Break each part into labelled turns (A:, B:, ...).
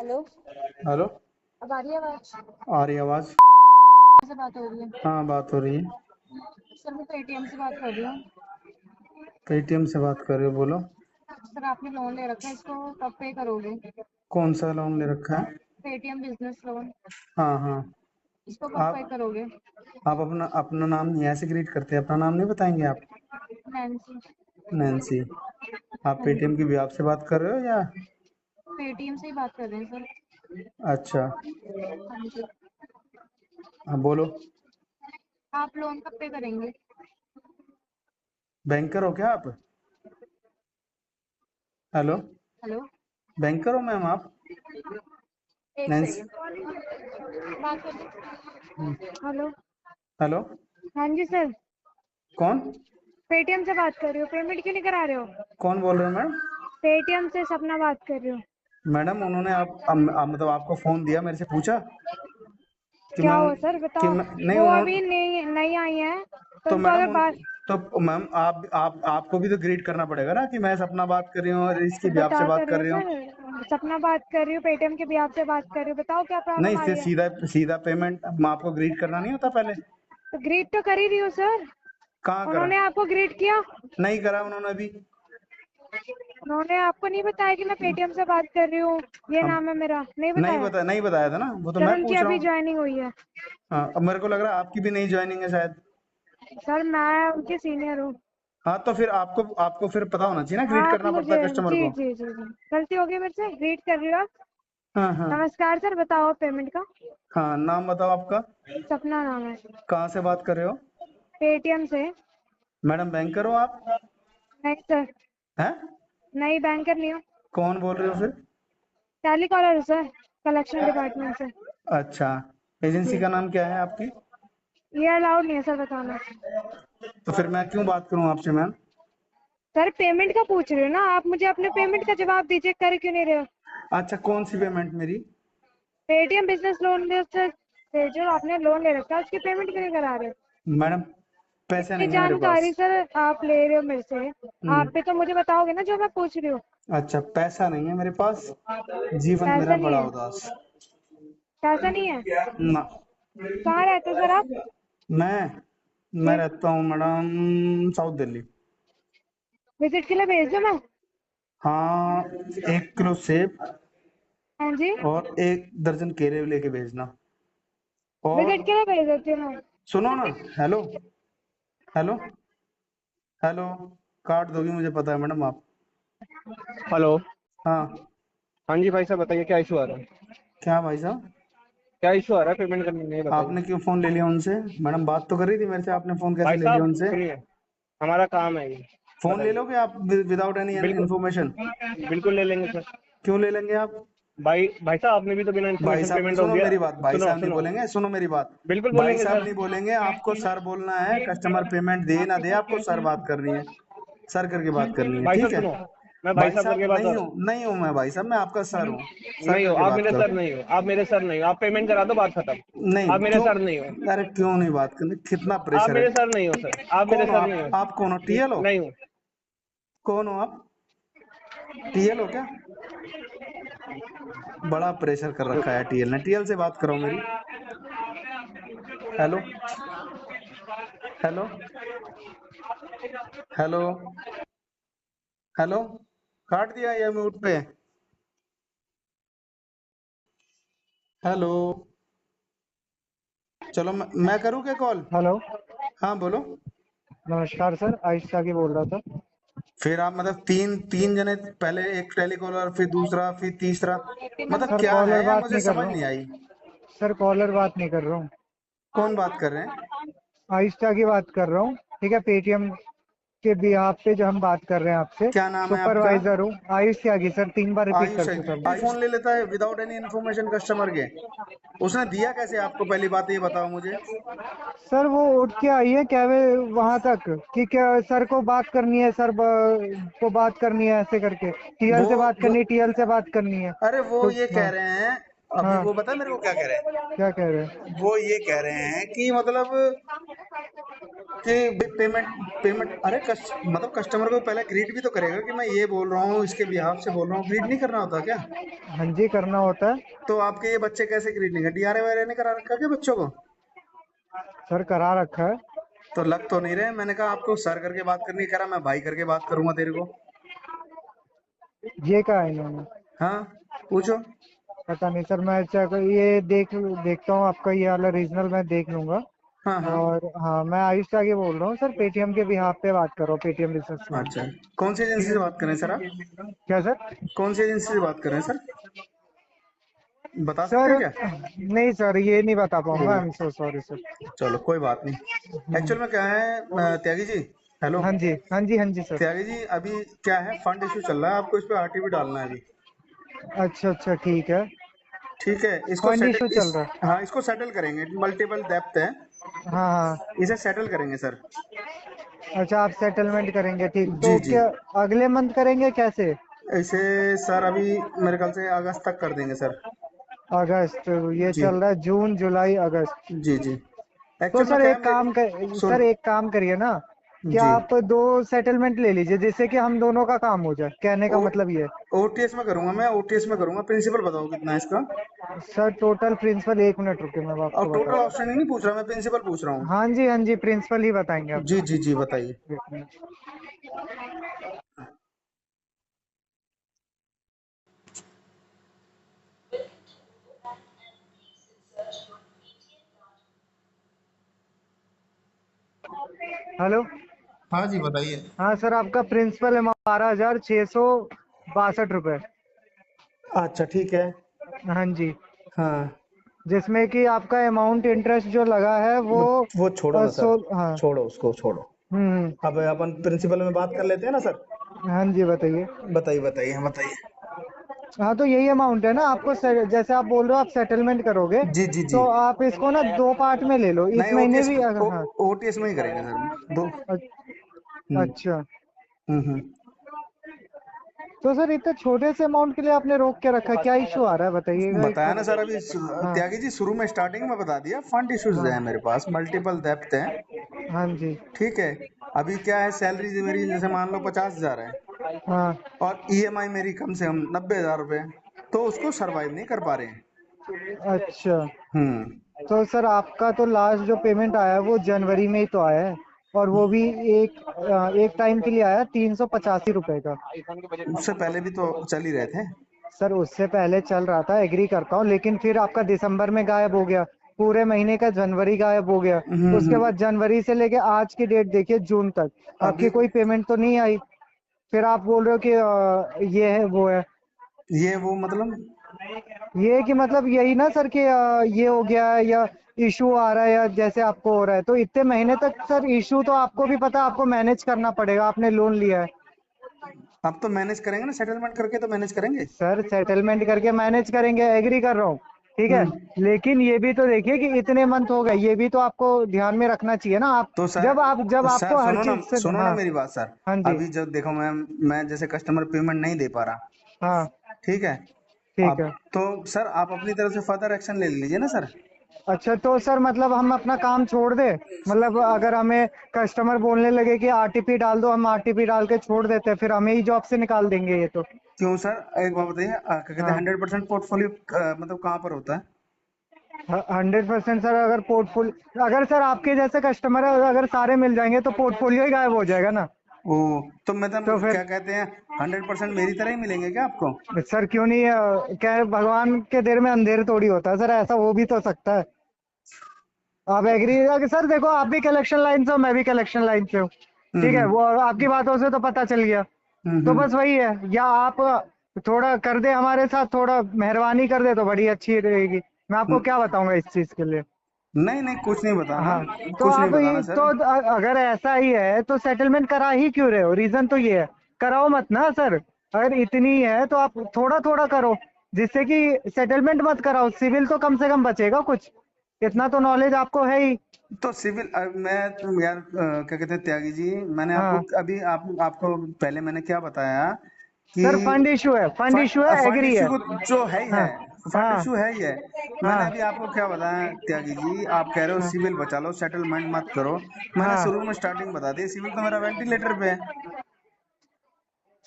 A: Hello.
B: Hello.
A: अब आ रही है आवाज?
B: आ रही आवाज?
A: से बात हो रही है?
B: हाँ, बात हो रही है।
A: सर मैं पेटीएम से बात कर रही हूँ।
B: पेटीएम से बात कर रहे हो? बोलो।
A: सर आपने लोन ले रखा है, इसको कब पे करोगे?
B: कौन सा लोन ले रखा है?
A: Paytm business loan.
B: हाँ हाँ।
A: इसको कब पे
B: आप
A: करोगे?
B: आप अपना अपना नाम यहाँ से ग्रीट करते हैं, अपना नाम नहीं बताएंगे आप?
A: नैन्सी।
B: नैन्सी। आप
A: हाँ जी।
B: पेटीएम की भी आपसे बात कर रहे हो या?
A: पेटीएम से ही बात कर रहे हैं सर।
B: अच्छा।
A: हाँ जी।
B: हाँ, बोलो।
A: आप लोन कब पे करेंगे?
B: बैंकर हो क्या आप? हेलो।
A: हेलो।
B: बैंकर हो मैम आप?
A: एक
B: नैन्सी।
A: सेकेंड बात कर
B: हम्म,
A: हेलो।
B: हेलो।
A: हाँ जी सर।
B: कौन?
A: पेटीएम से बात कर रही हो, पेमेंट क्यों नहीं करा रहे हो?
B: कौन बोल रहे हो मैम?
A: पेटीएम से सपना बात कर रही हूँ।
B: मैडम उन्होंने मतलब आपको फोन दिया, मेरे से पूछा कि
A: क्या
B: मैं
A: हुआ सर
B: कि
A: बताओ।
B: मैं नहीं
A: वो अभी
B: उन्होंने।
A: नहीं नहीं आई है तो
B: तो
A: उनको
B: मैडम
A: अगर बात
B: तो मैम आपको भी तो ग्रीट करना पड़ेगा ना कि मैं सपना बात कर रही हूँ और इसकी भी आपसे
A: बता तो
B: बात
A: रही
B: कर
A: हूँ
B: रही हूँ।
A: सर, सपना बात कर रही हूँ, पेटीएम के भी आपसे बात कर रही हूँ, बताओ क्या
B: नहीं,
A: प्रॉब्लम आ
B: फिर
A: रही है?
B: सीधा सीधा पेमेंट आपको ग्रीट करना नहीं होता पहले?
A: तो ग्रीट तो कर ही रही हूँ सर।
B: कहाँ करा?
A: उन्होंने आपको ग्रीट किया?
B: नहीं करा उन्होंने अभी।
A: उन्होंने आपको नहीं बताया कि मैं पेटीएम से बात कर रही हूँ, ये
B: हम
A: नाम है मेरा, नहीं
B: नहीं
A: बताया?
B: बता नहीं बताया था ना, वो तो
A: सर
B: मैं
A: उनकी
B: पूछ रहा
A: अभी
B: हूँ।
A: ज्वाइनिंग हुई है।
B: हाँ, अब मेरे को लग रहा है आपकी भी नई ज्वाइनिंग है शायद।
A: सर मैं उनकी सीनियर हूँ।
B: हाँ, तो फिर आपको आपको फिर पता होना चाहिए ना, ग्रीट
A: आप
B: करना पड़ता
A: मुझे
B: है कस्टमर
A: जी
B: को।
A: जी जी जी गलती हो गई मेरे से, ग्रीट कर रही हो आप।
B: हाँ हाँ।
A: नमस्कार सर, बताओ पेमेंट का।
B: हाँ, नाम बताओ आपका।
A: सपना नाम है।
B: कहाँ से बात कर रहे हो?
A: पेटीएम से।
B: मैडम बैंकर हो आप?
A: नहीं सर।
B: हैं?
A: नहीं बैंकर नहीं हूँ।
B: कौन बोल रहे हो फिर?
A: टैली कॉलर है सर, कलेक्शन डिपार्टमेंट से।
B: अच्छा। एजेंसी
A: जी।
B: का नाम क्या है आपकी?
A: ये अलाउड नहीं है सर बताना।
B: तो फिर मैं क्यों बात करूं आपसे मैम?
A: सर पेमेंट का पूछ रहे हो ना आप, मुझे अपने पेमेंट का जवाब दीजिए, कर क्यों नहीं रहे हो?
B: अच्छा, कौन सी पेमेंट मेरी?
A: पेटीएम बिजनेस लोन से जो आपने लोन ले रखा है उसकी पेमेंट क्यों नहीं करा रहे?
B: मैडम, पैसे
A: इतनी
B: नहीं है मेरे पास।
A: जानकारी सर आप ले रहे हो मेरे से, आप भी
B: हम्म।
A: तो मुझे बताओगे ना जो मैं पूछ रही हूँ।
B: अच्छा, पैसा नहीं है मेरे पास। जीवन
A: पैसा
B: मेरा
A: नहीं
B: बड़ा
A: है?
B: उदास।
A: पैसा नहीं है?
B: ना।
A: कहाँ रहते हो सर आप?
B: मैं
A: जी।
B: रहता हूँ मैडम साउथ दिल्ली।
A: विजिट के लिए भेज दो मैं।
B: हाँ। 1 किलो सेब
A: हाँ जी।
B: और 1 दर्जन केले लेके भेजना। और
A: विजिट के लिए भेज देती हूँ मैं।
B: सुनो ना। हेलो। हेलो। हेलो। काट दोगी मुझे पता है मैडम आप।
C: हेलो।
B: हाँ।
C: हाँ जी भाई साहब, बताइए क्या इशू आ रहा है?
B: क्या भाई साहब?
C: क्या इशू आ रहा है पेमेंट करने में, ये बताइए।
B: आपने क्यों फोन ले लिया उनसे? मैडम बात तो कर रही थी मेरे से, आपने फोन कैसे
C: भाई
B: ले लिया
C: साहब
B: उनसे?
C: सुनिए, हमारा काम है ये।
B: फोन ले
C: बताइए।
B: लोगे आप विदाउट एनी
C: बिल्कुल।
B: इन्फॉर्मेशन?
C: बिल्कुल ले लेंगे सर।
B: क्यों ले लेंगे आप?
C: भाई भाई साहब, आपने भी तो बिना
B: भाई
C: इन्फॉर्मेशन
B: साहब
C: पेमेंट रोक
B: सुनो
C: दिया।
B: मेरी बात, भाई
C: सुनो
B: साहब नहीं
C: सुनो।
B: बोलेंगे, सुनो मेरी बात।
C: बिल्कुल
B: भाई
C: बोलेंगे
B: साहब
C: सर।
B: नहीं बोलेंगे, आपको सर बोलना है। कस्टमर पेमेंट दे ना दे, आपको सर बात करनी है। सर करके बात करनी है,
C: भाई साहब
B: ठीक है?
C: सुनो, मैं भाई
B: भाई
C: साहब करके
B: साहब
C: बात
B: नहीं
C: कर
B: हूँ, नहीं हूँ मैं भाई साहब, मैं आपका सर हूँ। सर
C: नहीं हो,
B: करके
C: आप
B: बात
C: मेरे
B: करो।
C: सर नहीं हो, आप मेरे सर नहीं हो, आप पेमेंट करा दो, बात खत्म।
B: नहीं
C: आप मेरे
B: क्यों?
C: सर नहीं हो।
B: अरे क्यों नहीं बात करनी, कितना
C: आप
B: प्रेशर है?
C: मेरे सर नहीं हो सर, आप मेरे
B: कौन हो
C: सर नहीं
B: आप कौन हो?
C: हो।
B: टीएल हो?
C: नहीं हो।
B: कौन हो आप? टीएल हो क्या? बड़ा प्रेशर कर रखा है टीएल ने। टीएल से बात कराओ मेरी। हेलो। हेलो। हेलो। हेलो। काट दिया ये म्यूट पे। हेलो। चलो मैं करूँ क्या कॉल?
D: हेलो।
B: हाँ बोलो।
D: नमस्कार सर, आयुष त्यागी बोल रहा था।
B: फिर आप मतलब तीन तीन जने, पहले एक टेलीकॉलर, फिर दूसरा, फिर तीसरा, मतलब
D: सर
B: क्या
D: कॉलर
B: है?
D: बात
B: मुझे
D: नहीं कर
B: समझ
D: रहा
B: नहीं
D: हूँ।
B: आई।
D: सर कॉलर बात नहीं कर रहा हूँ।
B: कौन बात कर रहे हैं?
D: आयुष त्यागी बात कर रहा हूँ। ठीक है, पेटीएम के बिहाफ पे जो हम बात कर रहे हैं आपसे।
B: क्या नाम है आपका?
D: सुपरवाइजर हूँ आयुष त्यागी सर, 3 बार रिपीट
B: आयुष
D: कर
B: है?
D: चुका
B: कोई
D: हूँ।
B: फोन ले लेता है विदाउट एनी इन्फॉर्मेशन कस्टमर के? उसने दिया कैसे आपको? पहली बात ये बताओ मुझे।
D: सर वो उठ के आई है क्या वे वहां तक कि क्या सर को बात करनी है, सर को बात करनी है ऐसे करके, टीएल
B: वो
D: से बात
B: वो
D: करनी है, टीएल से बात करनी है
B: अरे वो
D: तो
B: ये कह
D: हाँ।
B: रहे हैं, अभी
D: हाँ,
B: वो बता मेरे को क्या कह रहे हैं।
D: क्या कह रहे हैं?
B: वो ये कह रहे हैं कि मतलब कि पेमेंट पेमेंट अरे मतलब कस्टमर को पहले ग्रीट भी तो करेगा कि मैं ये बोल रहा हूँ, इसके बिहाफ से बोल रहा हूँ। ग्रीट नहीं करना होता क्या?
D: हाँ जी, करना होता है।
B: तो आपके ये बच्चे कैसे ग्रीट नहीं कर, डीआरए वारे ने करा रखा क्या बच्चों को?
D: सर करा रखा है।
B: तो लग तो नहीं रहे। मैंने कहा आपको सर करके बात करनी, करा मैं भाई करके बात करूंगा तेरे को।
D: ये कहा है इन्होंने?
B: हाँ, पूछो।
D: पता नहीं सर, मैं चेक ये देखता हूँ, आपका ये वाला रीजनल मैं देख लूंगा।
B: हाँ हाँ।
D: और हाँ, मैं आयुष आगे बोल रहा हूँ सर, पेटीएम के बिहाफ पे बात कर रहा हूँ, पेटीएम बिजनेस लोन।
B: अच्छा, कौन सी
D: ठीक
B: एजेंसी से बात कर रहे हैं सर आप?
D: है क्या सर?
B: कौन सी एजेंसी से बात कर रहे हैं सर? बता सकते
D: सर
B: हैं क्या?
D: नहीं सर, ये नहीं बता पाऊंगा, I am so sorry sir.
B: चलो कोई बात नहीं। एक्चुअल में क्या है त्यागी जी, हेलो।
D: हाँ जी, हाँ जी, हाँ जी सर।
B: त्यागी जी, अभी क्या है, फंड इशू चल रहा है, आपको इस पे आरटीपी डालना है अभी।
D: अच्छा अच्छा, ठीक है।
B: ठीक है, इसको
D: फंड इशू
B: सेटल
D: चल रहा है।
B: हाँ, इसको सेटल करेंगे। मल्टीपल डेप्थ है,
D: हाँ हाँ।
B: इसे सेटल करेंगे सर।
D: अच्छा, आप सेटलमेंट करेंगे, ठीक।
B: जी
D: तो
B: जी।
D: क्या अगले मंथ करेंगे कैसे?
B: इसे सर अभी मेरे ख्याल से अगस्त तक कर देंगे सर।
D: अगस्त? ये
B: जी
D: चल रहा है जून जुलाई अगस्त।
B: जी जी।
D: तो
B: एक्चुअल में
D: सर
B: क्या
D: एक
B: है
D: काम कर,
B: सुन।
D: सर एक काम करिए ना, कि
B: जी।
D: आप दो सेटलमेंट ले लीजिए, जिससे कि हम दोनों का काम हो जाए, कहने का
B: ओ
D: मतलब ये
B: ओटीएस में करूंगा, मैं ओटीएस में करूंगा। प्रिंसिपल बताओ कितना है इसका?
D: है। सर टोटल प्रिंसिपल, एक मिनट रुकिए, मैं
B: और
D: आपको
B: टोटल
D: बताता
B: आउटस्टैंडिंग नहीं पूछ रहा मैं, प्रिंसिपल पूछ रहा
D: हूँ।
B: हूँ।
D: हाँ जी, हाँ जी, प्रिंसिपल ही बताएंगे
B: जी
D: आपको।
B: जी जी, बताइए।
D: एक मिनट। हेलो।
B: हाँ जी, बताइए।
D: हाँ सर, आपका प्रिंसिपल है 12,662 रुपये।
B: अच्छा ठीक है।
D: हाँ जी।
B: हाँ,
D: जिसमें कि आपका अमाउंट इंटरेस्ट जो लगा है वो
B: वो छोड़ो ना सर,
D: हाँ।
B: छोड़ो उसको, छोड़ो।
D: हम्म।
B: अब अपन प्रिंसिपल में बात कर लेते हैं ना सर।
D: हाँ जी, बताइए।
B: बताइए बताइए बताइए।
D: हाँ, तो यही अमाउंट है ना आपको, जैसे आप बोल रहे हो आप सेटलमेंट करोगे,
B: जी जी जी।
D: तो आप इसको ना दो पार्ट में ले लो, इस
B: नहीं,
D: महीने
B: ओटीएस
D: भी हाँ।
B: ओटीएस में ही करेंगे सर, दो। हम्म
D: अच्छा।
B: हम्म।
D: तो सर इतने छोटे से अमाउंट के लिए आपने रोक के रखा है, क्या इशू आ रहा है बताइएगा एक
B: बताया
D: बार।
B: ना सर अभी
D: हाँ।
B: त्यागी जी, शुरू में स्टार्टिंग में बता दिया, फंड इश्यूज है मेरे
D: हाँ।
B: पास, मल्टीपल डेप्थ है।
D: हाँ जी।
B: ठीक है। अभी क्या है, सैलरी मेरी जैसे मान लो 50,000 है,
D: हाँ।
B: और ईएमआई मेरी कम से कम 90,000 रुपए, तो उसको सरवाइव नहीं कर पा रहे हैं।
D: अच्छा।
B: हम्म।
D: तो सर आपका तो लास्ट जो पेमेंट आया है वो जनवरी में ही तो आया है, और वो भी एक टाइम के लिए आया 385 रुपए का।
B: उससे पहले भी तो चल ही रहे थे।
D: सर उससे पहले चल रहा था, एग्री करता हूँ, लेकिन फिर आपका दिसंबर में गायब हो गया, पूरे महीने का जनवरी गायब हो गया। उसके बाद जनवरी से लेके आज की डेट देखिए जून तक,
B: अभी
D: आपकी कोई पेमेंट तो नहीं आई। फिर आप बोल रहे हो कि ये है वो है।
B: ये वो मतलब।
D: ये कि मतलब यही ना सर कि ये हो गया है या इशू आ रहा है या जैसे आपको हो रहा है, तो इतने महीने तक सर इशू तो आपको भी पता है, आपको मैनेज करना पड़ेगा, आपने लोन लिया है।
B: अब तो मैनेज करेंगे ना, सेटलमेंट करके तो मैनेज करेंगे।
D: सर सेटलमेंट करके मैनेज करेंगे, एग्री कर रहा हूँ, ठीक है।
B: हम्म।
D: लेकिन ये भी तो देखिए कि इतने मंथ हो गए, ये भी तो आपको ध्यान में रखना चाहिए ना आप,
B: तो
D: जब
B: सर
D: आपको हर
B: सुनो ना,
D: चीज से।
B: सुनो ना
D: हाँ।
B: मेरी बात सर।
D: हाँ जी।
B: अभी जब देखो मैं जैसे कस्टमर पेमेंट नहीं दे पा रहा,
D: हाँ।
B: ठीक है।
D: ठीक
B: अब
D: है।
B: तो सर आप अपनी तरफ से फर्दर एक्शन ले लीजिए ना सर।
D: अच्छा, तो सर मतलब हम अपना काम छोड़ दे, मतलब अगर हमें कस्टमर बोलने लगे कि आरटीपी डाल दो, हम आरटीपी डाल के छोड़ देते हैं, फिर हमें ही जॉब से निकाल देंगे ये तो।
B: क्यों सर, एक बात बताइए, क्या कहते हैं,
D: हाँ।
B: 100% पोर्टफोलियो मतलब कहाँ पर होता है?
D: 100% सर, अगर पोर्टफोलियो, अगर सर आपके जैसे कस्टमर है अगर सारे मिल जाएंगे तो पोर्टफोलियो ही गायब हो जाएगा ना।
B: ओ, तो मतलब
D: तो फिर
B: क्या कहते हैं, 100% मेरी तरह ही मिलेंगे क्या आपको?
D: सर क्यों नहीं, क्या है, भगवान के देर में अंधेर थोड़ी होता है सर, ऐसा हो भी तो सकता है। आप एग्री, सर देखो आप भी कलेक्शन लाइन से हो, मैं भी कलेक्शन लाइन से हूँ, ठीक है,
B: हम्म
D: वो आपकी बातों से तो पता चल गया। तो
B: हम्म।
D: बस वही है, या आप थोड़ा कर दे हमारे साथ, थोड़ा मेहरबानी कर दे तो बड़ी अच्छी रहेगी। मैं आपको
B: हम्म।
D: क्या बताऊंगा इस चीज के लिए।
B: नहीं नहीं, कुछ नहीं बताना,
D: हाँ। तो
B: कुछ नहीं
D: आप
B: बताना
D: तो
B: सर।
D: अगर ऐसा ही है तो सेटलमेंट करा ही क्यों रहे हो, रीजन तो ये है, कराओ मत ना सर। अगर इतनी है तो आप थोड़ा थोड़ा करो, जिससे कि सेटलमेंट मत कराओ, सिविल तो कम से कम बचेगा कुछ, इतना तो नॉलेज आपको है ही।
B: तो सिविल मैं यार क्या कहते हैं त्यागी जी, मैंने आपको
D: हाँ
B: अभी आपको पहले मैंने क्या बताया कि
D: सर, फंड इशू है, फंड इशू है,
B: फंड
D: एग्री है।
B: इश्यू को जो है ही है,
D: हाँ।
B: फट
D: हाँ
B: इशू है ही है। मैंने
D: हाँ
B: अभी आपको क्या बताया त्यागी जी, आप कह रहे हो
D: हाँ
B: सिविल बचा लो, सेटलमेंट मत करो। मैंने
D: हाँ।
B: शुरू में स्टार्टिंग बता दी, सिविल तो मेरा वेंटिलेटर पे है।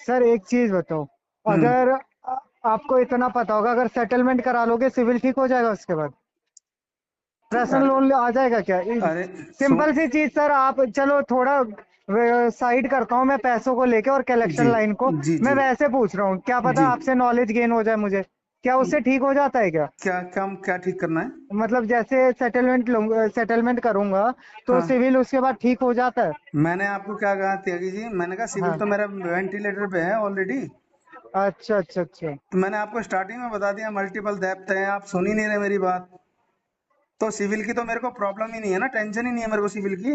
D: सर एक चीज बताओ,
B: हम्म।
D: अगर आपको इतना पता होगा, अगर सेटलमेंट करा लोगे सिविल ठीक हो जाएगा उसके बाद? पर्सनल
B: अरे
D: लोन आ जाएगा क्या?
B: अरे
D: सिंपल सी चीज सर, आप चलो थोड़ा साइड करता हूँ मैं पैसों को लेके और कलेक्शन
B: जी
D: लाइन को।
B: जी
D: मैं
B: जी
D: वैसे पूछ रहा हूँ, क्या पता
B: जी।
D: आपसे नॉलेज गेन हो जाए मुझे, क्या उससे ठीक हो जाता है क्या?
B: क्या क्या क्या ठीक करना है?
D: मतलब जैसे सेटलमेंट लूंगा, सेटलमेंट करूंगा तो
B: हाँ,
D: सिविल उसके बाद ठीक हो जाता है?
B: मैंने आपको क्या कहा त्यागी जी, मैंने कहा सिविल
D: हाँ।
B: तो मेरा वेंटिलेटर पे है ऑलरेडी।
D: अच्छा अच्छा अच्छा।
B: तो मैंने आपको स्टार्टिंग में बता दिया मल्टीपल डेप्थ है, आप सुन ही नहीं रहे मेरी बात। तो सिविल की तो मेरे को प्रॉब्लम ही नहीं है ना, टेंशन ही नहीं है मेरे को सिविल की।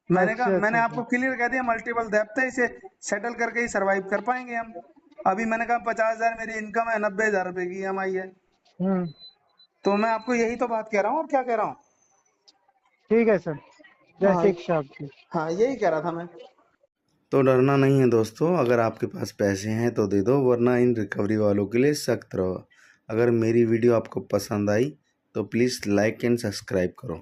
D: अच्छा
B: मैंने
D: अच्छा अच्छा।
B: आपको क्लियर कह दिया मल्टीपल डेप्थ है, इसे सेटल करके ही सरवाइव कर पाएंगे हम। अभी मैंने कहा 50,000 मेरी इनकम है, 90,000 रुपए की ईएमआई है।
D: हम्म।
B: तो मैं आपको यही तो बात कह रहा हूँ, और क्या कह रहा हूँ।
D: ठीक है सर,
B: हाँ
D: जैसे इच्छा आपकी।
B: हाँ, यही कह रहा था मैं। तो डरना नहीं है दोस्तों, अगर आपके पास पैसे हैं तो दे दो, वरना इन रिकवरी वालों के लिए सख्त रहो। अगर मेरी वीडियो आपको पसंद आई तो प्लीज़ लाइक एंड सब्सक्राइब करो।